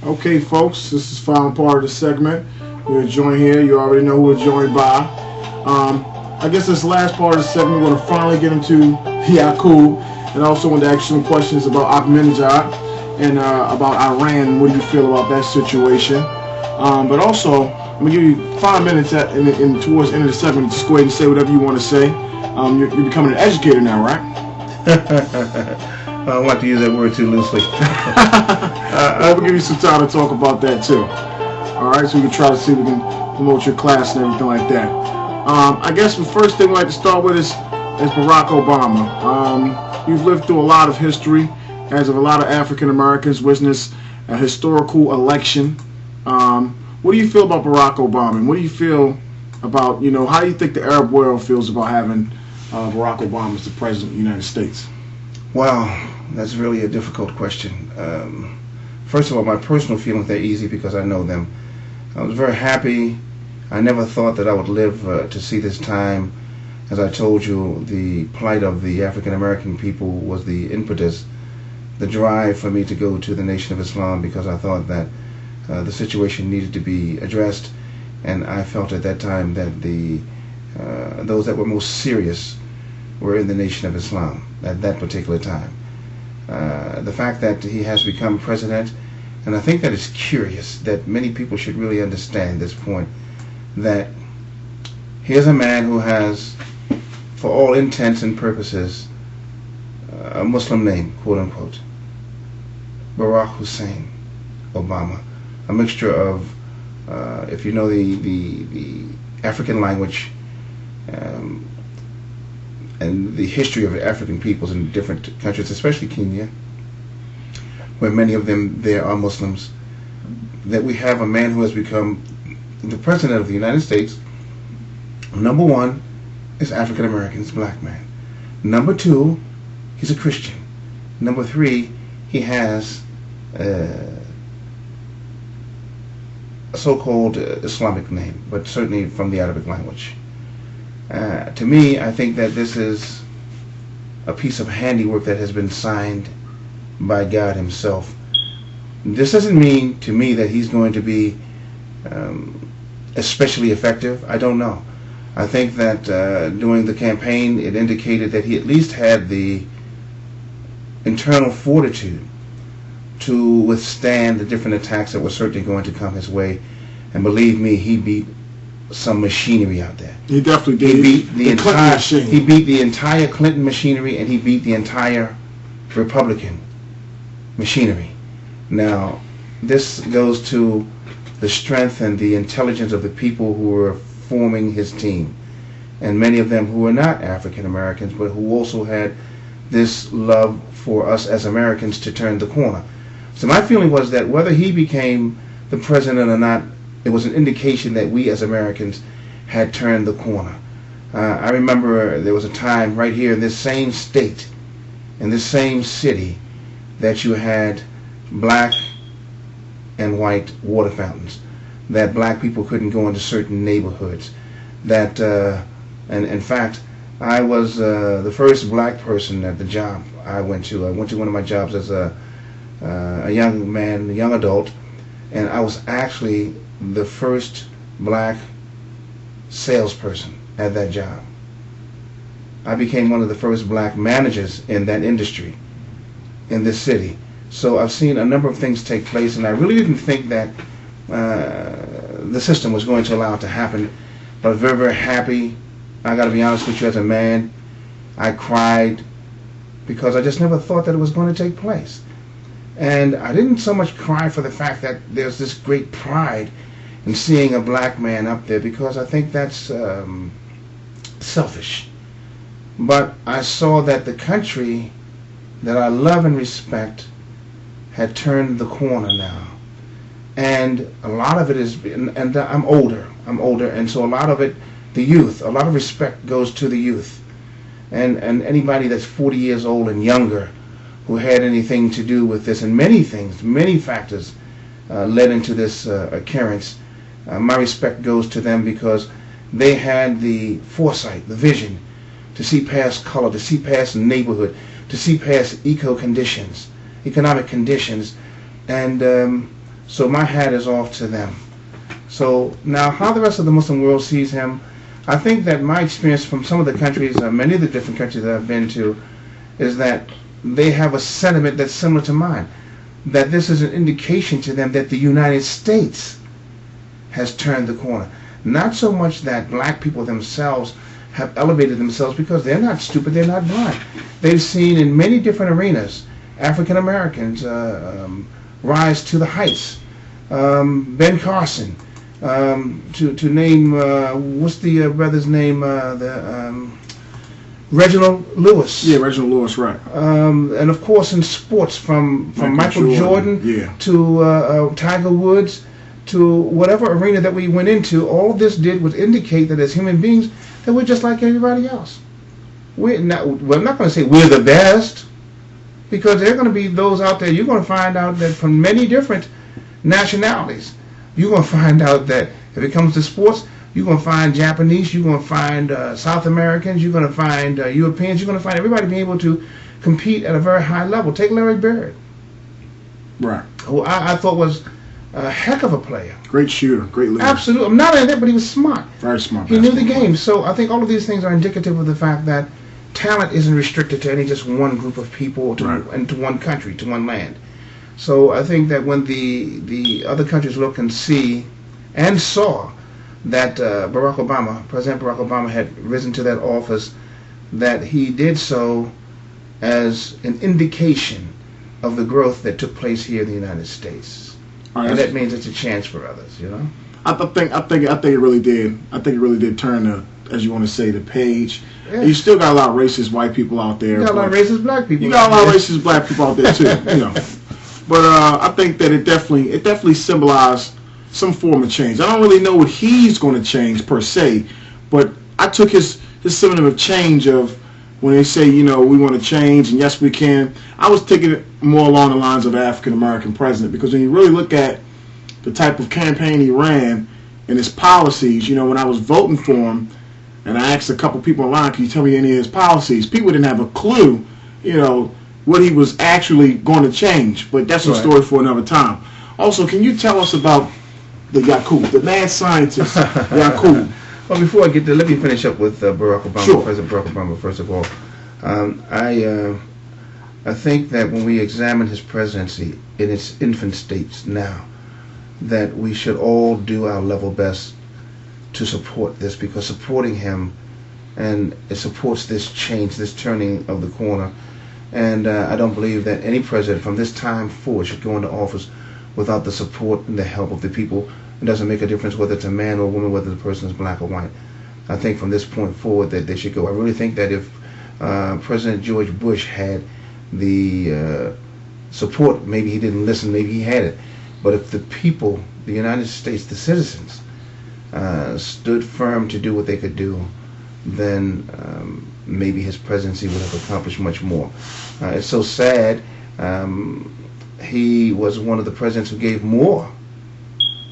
Okay, folks, this is final part of the segment. We're joined here. You already know who we're joined by. I guess this last part of the segment, we're going to finally get into Yakub, and also want to ask some questions about Ahmadinejad and about Iran. What do you feel about that situation? But also, I'm going to give you 5 minutes towards the end of the segment. Just go ahead and say whatever you want to say. You're becoming an educator now, right? I want to use that word too loosely. I will give you some time to talk about that too. All right, so we can try to see if we can promote your class and everything like that. I guess the first thing we'd like to start with is Barack Obama. You've lived through a lot of history, as of a lot of African Americans witnessed a historical election. What do you feel about Barack Obama? And what do you feel about, how do you think the Arab world feels about having Barack Obama as the president of the United States? Wow, that's really a difficult question. First of all, my personal feelings, they're easy because I know them. I was very happy. I never thought that I would live to see this time. As I told you, the plight of the African American people was the impetus, the drive for me to go to the Nation of Islam, because I thought that the situation needed to be addressed, and I felt at that time that those that were most serious were in the Nation of Islam at that particular time. The fact that he has become president, and I think that it's curious that many people should really understand this point, that here's a man who has, for all intents and purposes, a Muslim name, quote unquote, Barack Hussein Obama, a mixture of, if you know the African language, and the history of African peoples in different countries, especially Kenya, where many of them there are Muslims, that we have a man who has become the president of the United States. Number one is African Americans, black man. Number two, he's a Christian. Number three, he has a so-called Islamic name, but certainly from the Arabic language. To me, I think that this is a piece of handiwork that has been signed by God himself. This doesn't mean to me that he's going to be especially effective. I don't know. I think that during the campaign it indicated that he at least had the internal fortitude to withstand the different attacks that were certainly going to come his way. And believe me, he beat some machinery out there. He definitely did. He beat the entire machine. He beat the entire Clinton machinery, and he beat the entire Republican machinery. Now, this goes to the strength and the intelligence of the people who were forming his team, and many of them who were not African Americans, but who also had this love for us as Americans to turn the corner. So my feeling was that whether he became the president or not, it was an indication that we as Americans had turned the corner. I remember there was a time right here in this same state, in this same city, that you had black and white water fountains, that black people couldn't go into certain neighborhoods, that, and in fact, I was the first black person at the job I went to. I went to one of my jobs as a young man, a young adult, and I was actually the first black salesperson at that job. I became one of the first black managers in that industry in this city. So I've seen a number of things take place, and I really didn't think that the system was going to allow it to happen. But I was very, very happy. I got to be honest with you, as a man, I cried because I just never thought that it was going to take place. And I didn't so much cry for the fact that there's this great pride in seeing a black man up there, because I think that's selfish. But I saw that the country that I love and respect had turned the corner now. And a lot of it is, and I'm older, and so a lot of it, the youth, a lot of respect goes to the youth. And anybody that's 40 years old and younger who had anything to do with this, and many things, many factors led into this occurrence, my respect goes to them, because they had the foresight, the vision, to see past color, to see past neighborhood, to see past economic conditions. And So my hat is off to them. So now how the rest of the Muslim world sees him, I think that my experience from some of the countries, many of the different countries that I've been to, is that they have a sentiment that's similar to mine. That this is an indication to them that the United States has turned the corner. Not so much that black people themselves have elevated themselves, because they're not stupid, they're not blind. They've seen in many different arenas African Americans rise to the heights. Ben Carson, to name, what's the brother's name? Reginald Lewis. Yeah, Reginald Lewis, right. And of course in sports, from Michael Jordan yeah, to Tiger Woods, to whatever arena that we went into, all this did was indicate that as human beings, that we're just like everybody else. Well, I'm not going to say we're the best, because there are going to be those out there, you're going to find out that from many different nationalities, you're going to find out that if it comes to sports, you're going to find Japanese, you're going to find South Americans, you're going to find Europeans, you're going to find everybody being able to compete at a very high level. Take Larry Bird. right. Who I thought was a heck of a player. Great shooter, great leader. Absolutely. I'm not in that, but he was smart. Very smart. He knew the game. So I think all of these things are indicative of the fact that talent isn't restricted to any just one group of people and to one country, to one land. So I think that when the other countries look and see and saw that President Barack Obama had risen to that office, that he did so as an indication of the growth that took place here in the United States. And that means it's a chance for others, you know. I think it really did. I think it really did turn the, as you want to say, the page. Yeah. You still got a lot of racist white people out there. You got a lot of racist black people. You got a lot of racist black people out there too. You know. But I think that it definitely symbolized some form of change. I don't really know what he's going to change per se, but I took his sentiment of change of when they say, you know, we want to change and yes we can. I was taking it more along the lines of African American president, because when you really look at the type of campaign he ran and his policies, you know, when I was voting for him and I asked a couple people online, can you tell me any of his policies? People didn't have a clue, you know, what he was actually going to change. But that's a story for another time. Also, can you tell us about the Yaqub, the mad scientist Yaqub? Well, before I get there, let me finish up with Barack Obama. Sure. President Barack Obama, first of all. I think that when we examine his presidency in its infant states now, that we should all do our level best to support this, because supporting him and it supports this change, this turning of the corner. And I don't believe that any president from this time forward should go into office without the support and the help of the people. It doesn't make a difference whether it's a man or a woman, whether the person is black or white. I think from this point forward that they should go. I really think that if President George Bush had the support, maybe he didn't listen, maybe he had it, but if the people, the United States, the citizens, stood firm to do what they could do, then maybe his presidency would have accomplished much more. It's so sad. He was one of the presidents who gave more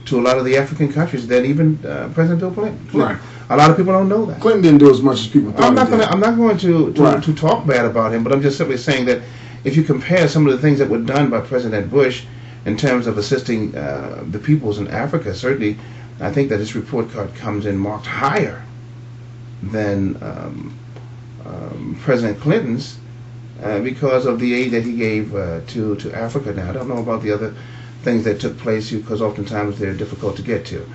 to a lot of the African countries than even President Bill Clinton. Right. A lot of people don't know that. Clinton didn't do as much as people thought. I'm not going to talk bad about him, but I'm just simply saying that if you compare some of the things that were done by President Bush in terms of assisting the peoples in Africa, certainly I think that his report card comes in marked higher than President Clinton's because of the aid that he gave to Africa. Now, I don't know about the other things that took place, because oftentimes they're difficult to get to.